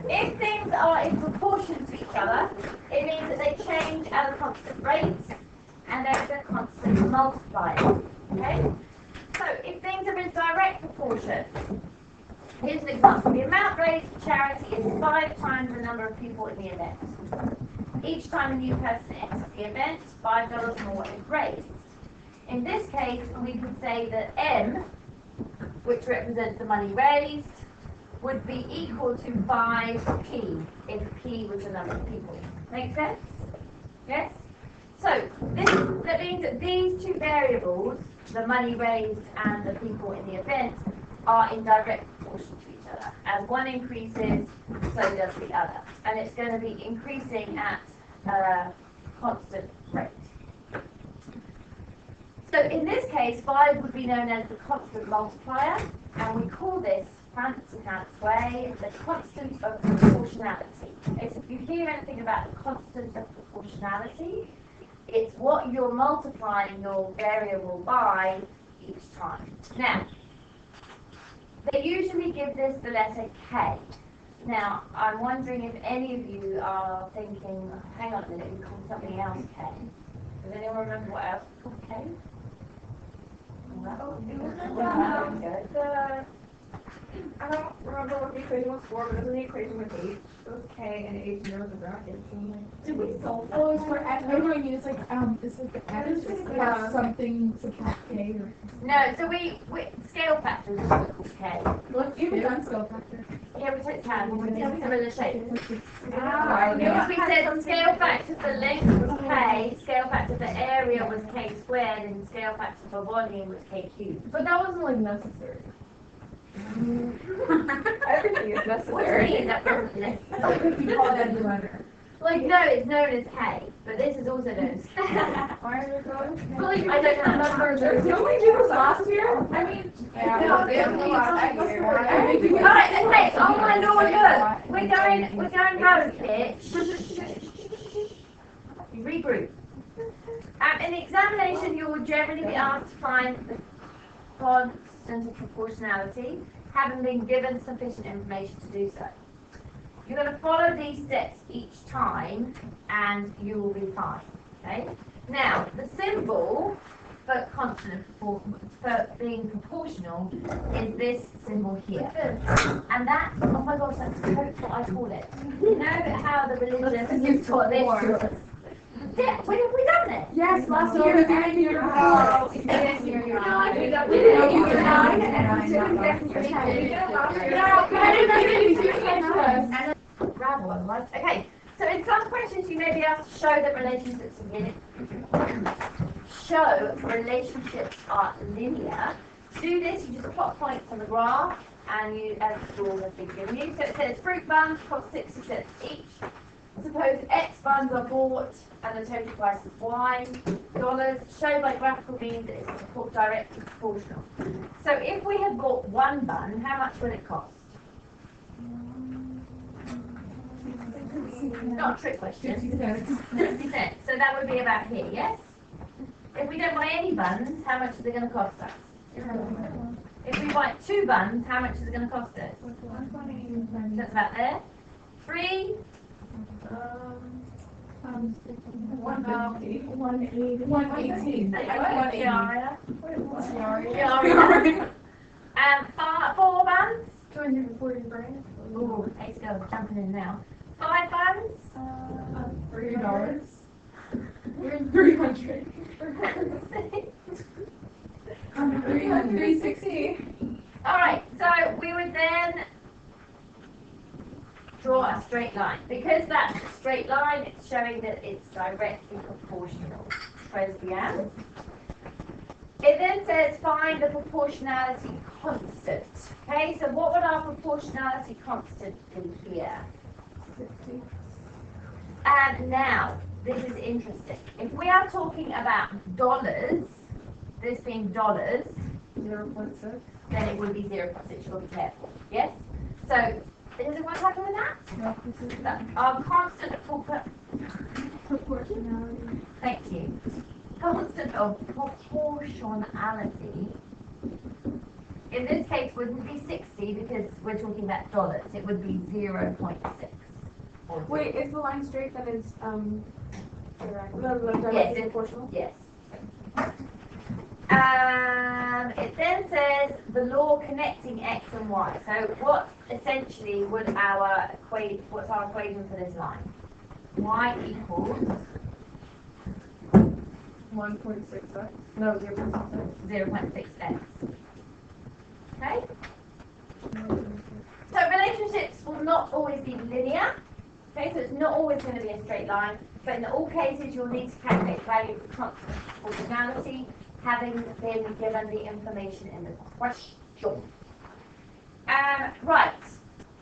if things are in proportion to each other, it means that they change at a constant rate, and there is a constant multiplier. Okay? So if things are in direct proportion, here's an example. The amount raised for charity is 5 times the number of people in the event. Each time a new person enters the event, $5 more is raised. In this case, we could say that M, which represents the money raised, would be equal to 5p if p was the number of people. Make sense? Yes? So that means that these two variables, the money raised and the people in the event, are in direct proportion to each other. As one increases, so does the other. And it's going to be increasing at a constant rate. So in this case, 5 would be known as the constant multiplier, and we call this fancy way the constant of proportionality. If you hear anything about the constant of proportionality, it's what you're multiplying your variable by each time. Now, they usually give this the letter K. Now, I'm wondering if any of you are thinking, hang on a minute, we called something else K. Does anyone remember what else we called K? I don't remember what the equation was for, but it was the equation with H. It was K and H, and there was a bracket. Did we solve that? Oh, it's for X. I know, I mean, it's like the X plus something subtract K or. No, so we scale factors is what we call K. Look, you've done scale factor. Yeah, we took time. We did similar shapes. Ah, Because we said scale factor for length was K, scale factor for area was K squared, and scale factor for volume was K cubed. But that wasn't like necessary. Everything is necessary. If you call it any letter. Like, no, it's known as K, but this is also known as K. Why are they going? Well, I don't remember. Didn't we do this last year? I mean, Yeah, we did last year. Alright, okay, oh my lord, look! We're going road here. Regroup. In the examination, you will generally be asked to find the constant of proportionality, having been given sufficient information to do so. You're going to follow these steps each time, and you will be fine. Okay? Now, the symbol for constant for being proportional is this symbol here, and that, oh my gosh, that's what I call it. You know how the religious has taught this to us? Yeah, when have we done it? yes, last year and year. Okay, so in some questions you may be asked to show that relationships are linear. To do this, you just plot points on the graph, and you as the rules have been given you. So it says fruit buns cost 60 cents each. Suppose X buns are bought and the total price is Y dollars. Show by graphical means that it's directly proportional. So if we had bought one bun, how much would it cost? Not a trick question. 50 cents. 50 cents. So that would be about here, yes? If we don't buy any buns, how much is it going to cost us? If we buy 2 buns, how much is it going to cost us? That's about there. 3? 118. 118. And 4 buns? 240 grand. Ooh, let's go, jumping in now. 5 buns? $3. We're in 300. 360. Alright, so we would then draw a straight line. Because that's a straight line, it's showing that it's directly proportional. Where's the end? It then says find the proportionality constant. Okay, so what would our proportionality constant be here? 60. And now, this is interesting. If we are talking about dollars, this being dollars, 0.6. then it would be 0.6. You've got to be careful. Yes? So, does everyone happy with that? No, this is Our constant proportionality. thank you. Constant of proportionality in this case wouldn't be 60 because we're talking about dollars. It would be 0.6. Wait, is the line straight that is direct? Yes, Proportional? yes. It then says the law connecting x and y. So what essentially would what's our equation for this line? Y equals 1.6x? No, 0.6x. 0.6x. Okay? So relationships will not always be linear. Okay, so it's not always going to be a straight line, but in all cases you'll need to calculate the value of constant proportionality, having been given the information in the question. Right.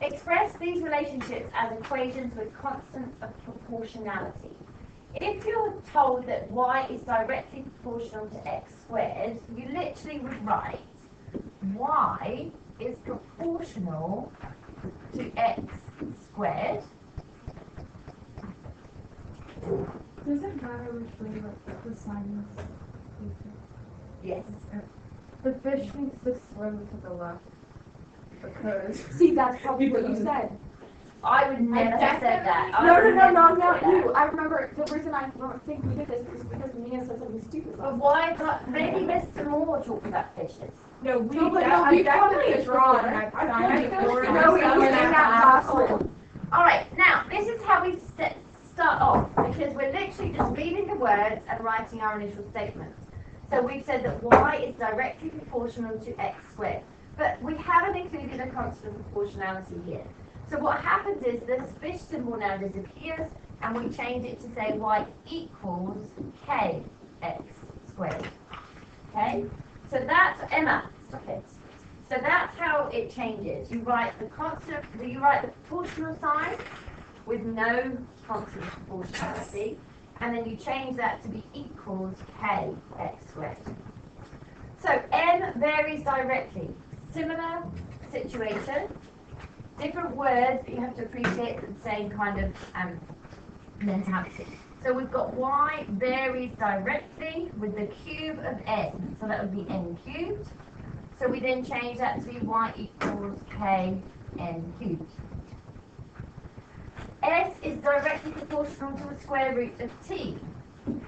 Express these relationships as equations with constants of proportionality. If you're told that y is directly proportional to x squared, you literally would write y is proportional to x squared. Does it matter which way like the sign is? Yes. The fish needs to swim to the left. Because... See, that's probably what you said. I would never have said that. Not you. I remember the reason I don't think we did this is because Mia said something stupid. But why not? Maybe Mr. Moore talked about fishes. No, we definitely is wrong. I All right, now this is how we start off because we're literally just reading the words and writing our initial statement. So we've said that y is directly proportional to x squared, but we haven't included a constant proportionality here. So what happens is this fish symbol now disappears and we change it to say y equals kx squared. Okay? So that's, Emma, stop it. So that's how it changes. You write the proportional sign with no constant proportionality, and then you change that to be equals kx squared. So n varies directly. Similar situation, different words, but you have to appreciate the same kind of mentality. So we've got y varies directly with the cube of n, so that would be n cubed. So we then change that to be y equals k n cubed. S is directly proportional to the square root of t.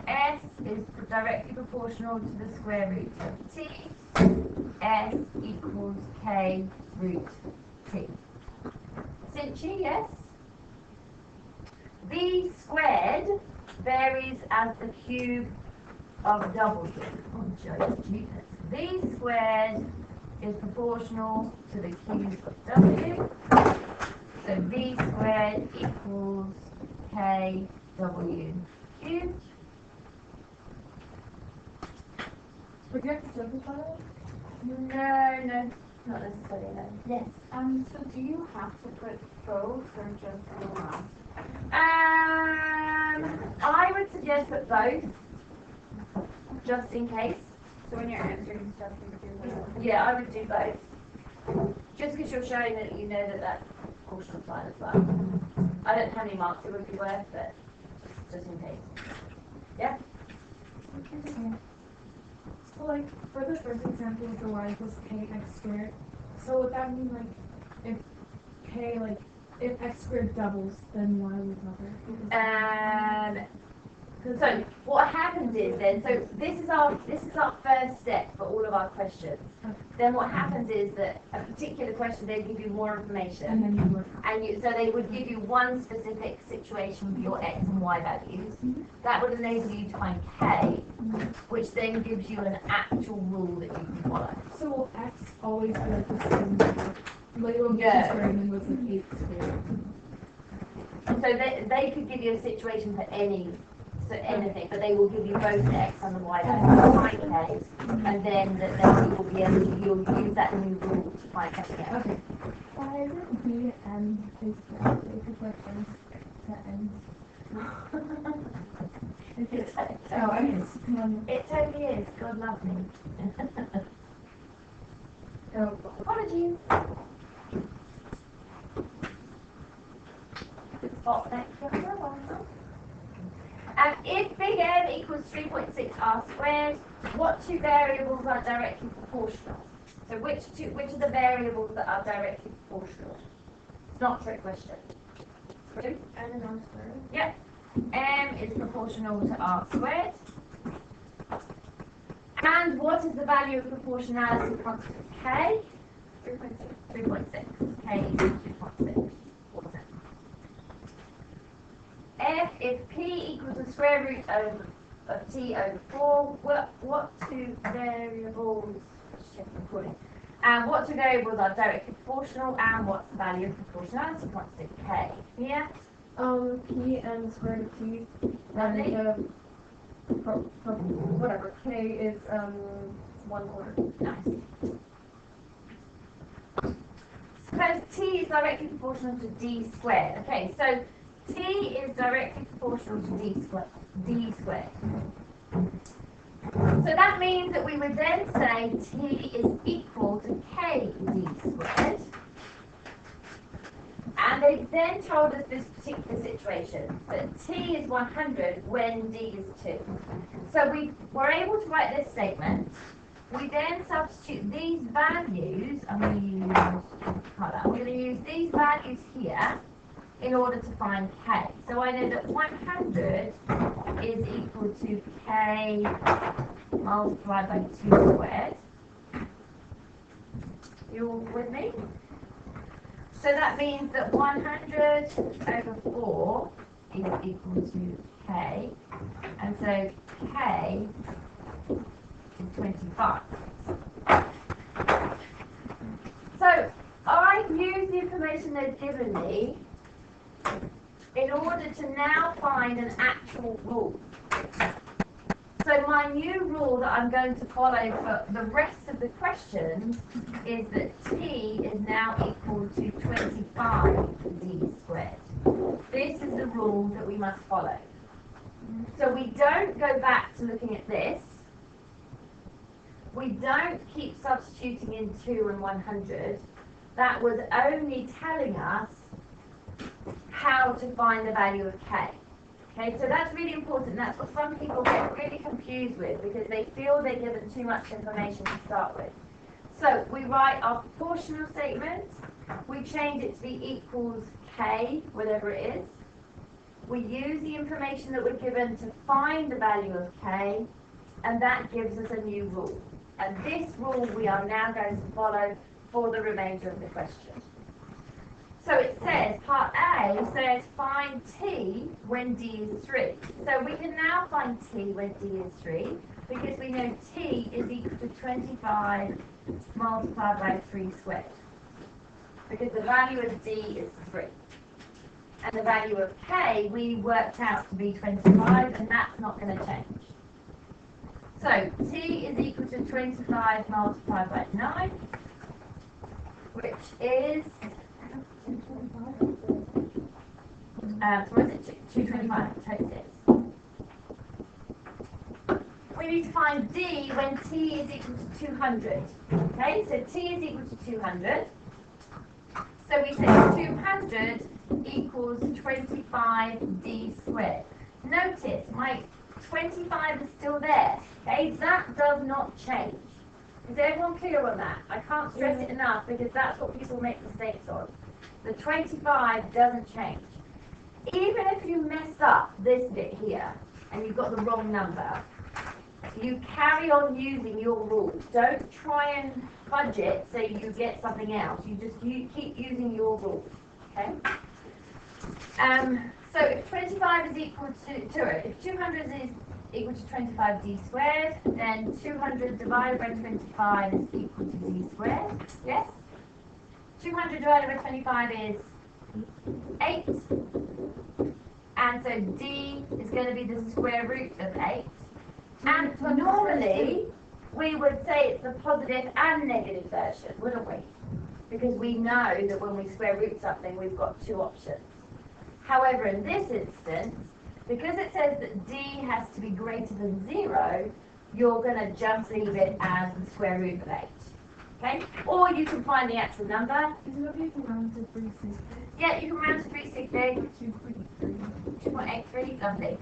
S is directly proportional to the square root of t. S equals k root t. Cinchi, yes? V squared varies as the cube of W. Oh, Joe, stupid. V squared is proportional to the cube of W. So V squared equals KW cubed. Would you have to simplify it? No, not necessarily, no. Yes. So do you have to put both or just one? I would suggest that both, just in case. So when you're answering stuff, you do that. Yeah, I would do both. Just because you're showing that you know that that's proportional sign as well. I don't know how many marks it would be worth, but just in case. Yeah? Okay. So like for the first example with the y equals kx squared, so would that mean like if x squared doubles, then y would double? So what happens is then, so this is our first step for all of our questions. Then what happens is that a particular question, they give you more information. And then you work. So they would give you one specific situation for your x and y values. That would enable you to find k, which then gives you an actual rule that you can follow. So will x always be like the same? Like it will be No. squared and then what's like 8 squared? So they could give you a situation for anything, but they will give you both the x and the y values, find k, and then you will be able to you'll use that new rule to find everything else. Okay. Why isn't B and is basically like n to n? It totally is. God love me. Oh, Apologies. Oh, thank you. If big M equals 3.6 r squared, what two variables are directly proportional? So which are the variables that are directly proportional? It's not a trick question. Two. And then on squared. Yep. M is proportional to R squared. And what is the value of proportionality constant K? 3.6. 3.6. K is 3.6. Awesome. F if P equals the square root of T over 4, what two variables, what two variables are directly proportional and what's the value of proportionality constant K? Yeah? P and the square root of T. Lovely. And whatever. K is 1/4. Nice. Suppose T is directly proportional to D squared. Okay, so T is directly proportional to D squared. So that means that we would then say T is equal to KD squared. And they've then told us this particular situation, that T is 100 when D is 2. So we were able to write this statement. We then substitute these values, I'm going to use these values here in order to find K. So I know that 100 is equal to K multiplied by 2 squared. You all with me? So that means that 100 over 4 is equal to K. And so K is 25. So I've used the information they've given me in order to now find an actual rule. So my new rule that I'm going to follow for the rest of the questions is that T is now equal to 25D squared. This is the rule that we must follow. So we don't go back to looking at this. We don't keep substituting in 2 and 100. That was only telling us how to find the value of K. Okay, so that's really important. That's what some people get really confused with because they feel they're given too much information to start with. So we write our proportional statement. We change it to be equals K, whatever it is. We use the information that we're given to find the value of K, and that gives us a new rule. And this rule we are now going to follow for the remainder of the question. So it says, part A says find T when D is 3. So we can now find T when D is 3 because we know T is equal to 25 multiplied by 3 squared. Because the value of D is 3. And the value of K we worked out to be 25 and that's not going to change. So T is equal to 25 multiplied by 9, which is... what is it? 225. We need to find D when T is equal to 200. Okay, so T is equal to 200. So we say 200 equals 25D squared. Notice my 25 is still there. Okay, that does not change. Is everyone clear on that? I can't stress it enough because that's what people make mistakes on. The 25 doesn't change. Even if you mess up this bit here and you've got the wrong number, you carry on using your rule. Don't try and fudge it so you get something else. You keep using your rule. Okay? So if 25 is equal to if 200 is equal to 25D squared, then 200 divided by 25 is equal to D squared. Yes? 200 divided by 25 is 8. And so D is going to be the square root of 8. And normally, we would say it's the positive and negative version, wouldn't we? Because we know that when we square root something, we've got two options. However, in this instance, because it says that D has to be greater than 0, you're going to just leave it as the square root of 8. Okay? Or you can find the actual number. Is it okay to round to 3 sig? Yeah, you can round to 3 sig big. 2.83, lovely.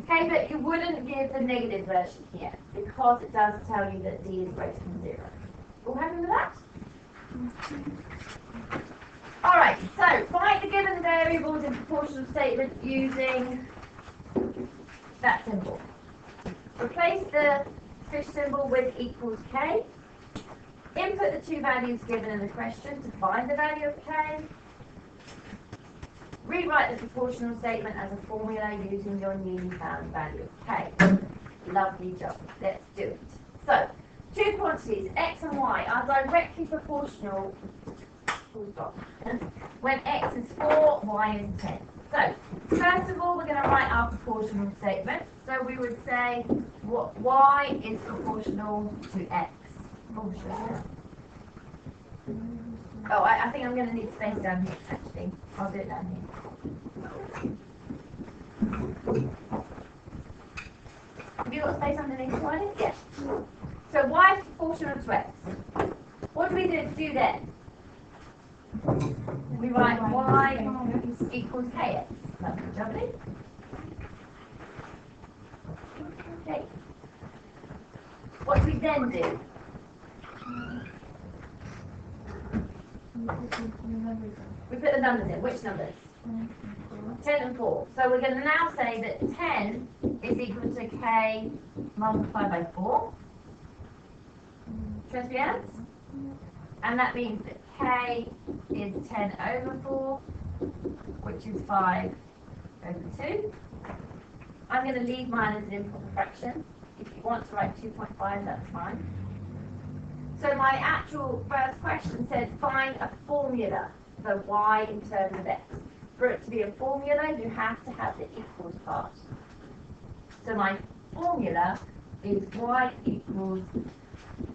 Okay, but you wouldn't give the negative version here because it does tell you that D is greater than 0. All happy with that? Alright, so find the given variables in proportional statement using that symbol. Replace the fish symbol with equals k. Input the two values given in the question to find the value of k. Rewrite the proportional statement as a formula using your newly found value of k. Lovely job. Let's do it. So, two quantities, x and y, are directly proportional when x is 4, y is 10. So, first of all, we're going to write our proportional statement. So we would say what y is proportional to x. Oh, I think I'm going to need space down here, actually. I'll do it down here. Have you got space underneath the line? Yes. So y is proportional to x. What do we do there? We write y equals kx. Lovely, lovely. Okay. What do we then do? We put the numbers in. Which numbers? 10 and 4. So we're going to now say that 10 is equal to k multiplied by 4. Trust me, Alex? And that means that k is 10 over 4, which is 5 over 2. I'm going to leave mine as an improper fraction. If you want to write 2.5, that's fine. So my actual first question said find a formula for y in terms of x. For it to be a formula, you have to have the equals part. So my formula is y equals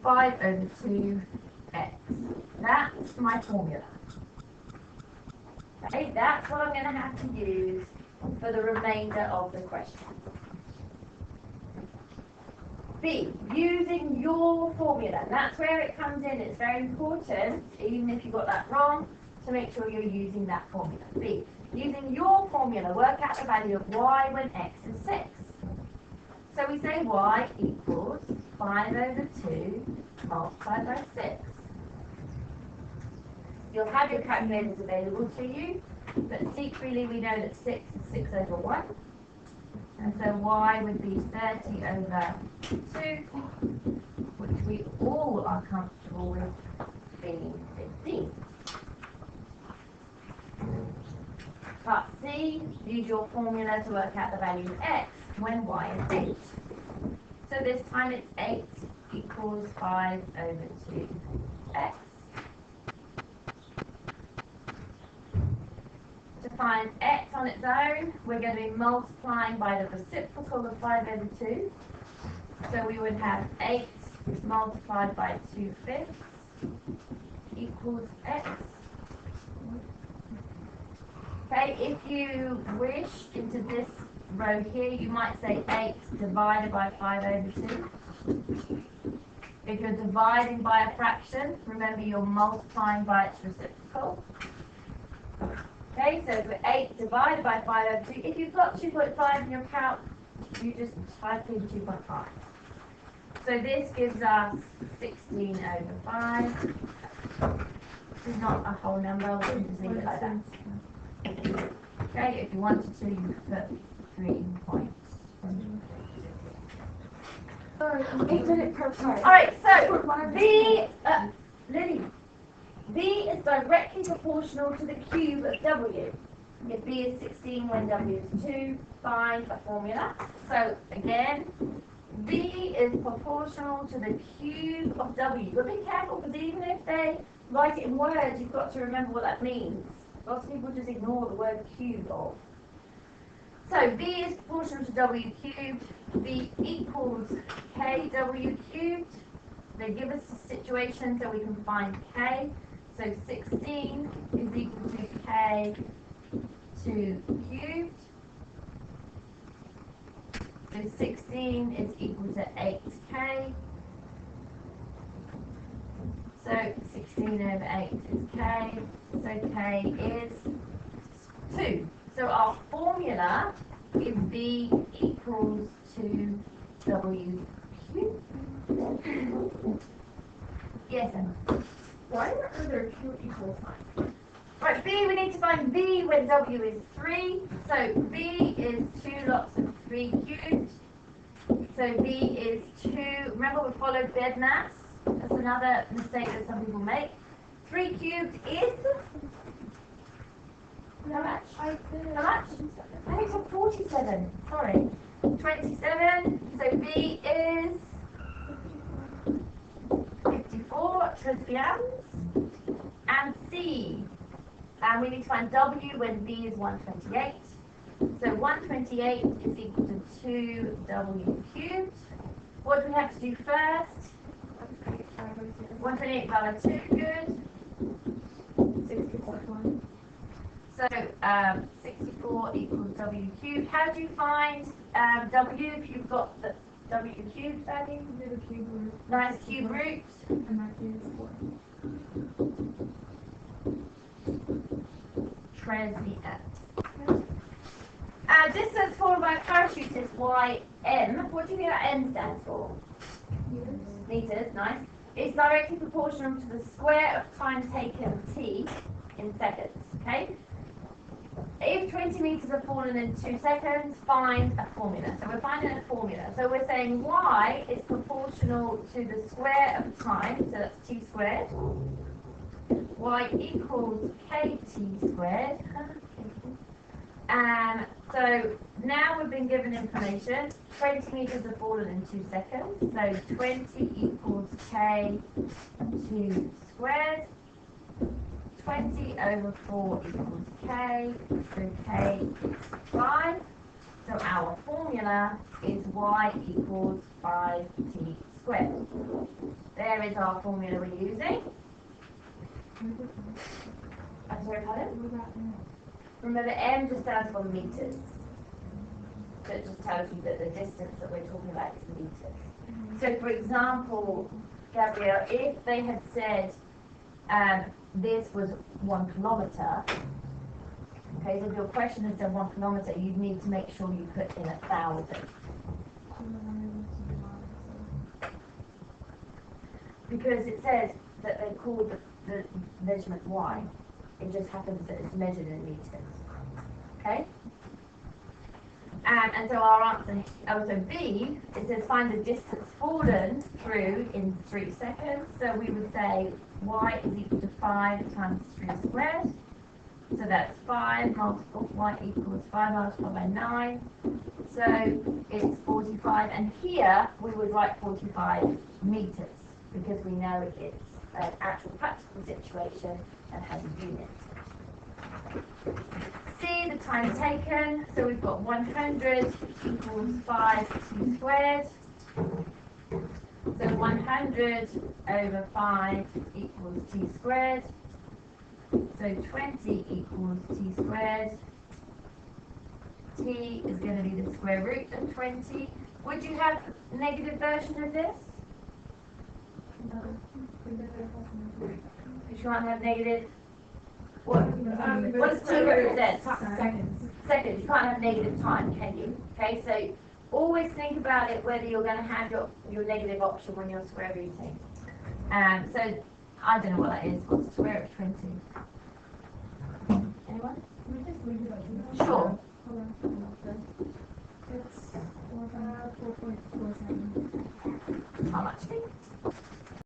5 over 2x. That's my formula. Okay, that's what I'm going to have to use for the remainder of the question. B, using your formula. That's where it comes in. It's very important, even if you got that wrong, to make sure you're using that formula. B, using your formula, work out the value of y when x is 6. So we say y equals 5 over 2 multiplied by 6. You'll have your calculators available to you, but secretly we know that 6 is 6 over 1. And so y would be 30 over 2, which we all are comfortable with being 15. Part C, use your formula to work out the value of x when y is 8. So this time it's 8 equals 5 over 2x. To find x on its own, we're going to be multiplying by the reciprocal of 5 over 2. So we would have 8 multiplied by 2/5 equals x. Okay, if you wish, into this row here, you might say 8 divided by 5 over 2. If you're dividing by a fraction, remember you're multiplying by its reciprocal. Okay, so for 8 divided by 5 over 2, if you've got 2.5 in your calc, you just type in 2.5. So this gives us 16 over 5. This is not a whole number, we can just leave it like that. Okay, if you wanted to, you could put 3 points. Sorry, 8 minute per part. Alright, so B, Lily, B is directly proportional to the cube of W. If B is 16 when W is 2, find a formula. So again, B is proportional to the cube of W. But be careful, because even if they write it in words, you've got to remember what that means. Lots of people just ignore the word cube of. So B is proportional to W cubed. B equals KW cubed. They give us a situation so we can find K. So 16 is equal to K2 cubed. So 16 is equal to 8K. So 16 over 8 is K. So K is 2. So our formula is B equals to W cubed. Yes, Emma. Why are there two equal signs? Right, B, we need to find B when W is 3. So B is 2 lots of 3 cubed. So B is 2. Remember, we followed bed mass. That's another mistake that some people make. 3 cubed is how much? How much? I think it's 47. Sorry. 27. So B is 54 trillions. And C. And we need to find W when B is 128. So 128 is equal to 2W cubed. What do we have to do first? 128 divided by 2, good. 64 1. So 64 equals W cubed. How do you find W if you've got the W cubed value? Do the cube root. Nice cube root. And that is 4. Trillion. Distance fallen by a parachute is ym. What do you think that m stands for? Meters, nice. It's directly proportional to the square of time taken t in seconds, okay? If 20 meters are fallen in 2 seconds, find a formula. So we're finding a formula. So we're saying y is proportional to the square of time, so that's t squared. Y equals kt squared. So now we've been given information. 20 meters are fallen in 2 seconds. So 20 equals k2 squared. 20 over 4 equals k. So k is 5. So our formula is y equals 5t squared. There is our formula we're using. I'm sorry, pardon? Remember, m just stands for meters. So it just tells you that the distance that we're talking about is meters. So, for example, Gabrielle, if they had said this was 1 kilometer, okay, so if your question has said 1 kilometer, you'd need to make sure you put in 1,000. Because it says that they called the measurement y. It just happens that it's measured in meters. Okay? And so our answer, so B, it says find the distance fallen through in 3 seconds. So we would say y is equal to 5 times 3 squared. So that's 5 multiplied, y equals 5 multiplied by 9. So it's 45. And here we would write 45 meters because we know it's an actual practical situation and has a unit. See the time taken. So we've got 100 equals 5t squared. So 100 over 5 equals t squared. So 20 equals t squared. T is going to be the square root of 20. Would you have a negative version of this? You can't have negative. What's t represent? Seconds. Seconds. You can't have negative time, can you? Okay, so always think about it whether you're going to have your negative option when you're square rooting. So I don't know what that is. What's the square root of 20? Anyone? Sure. It's 4.47. How much?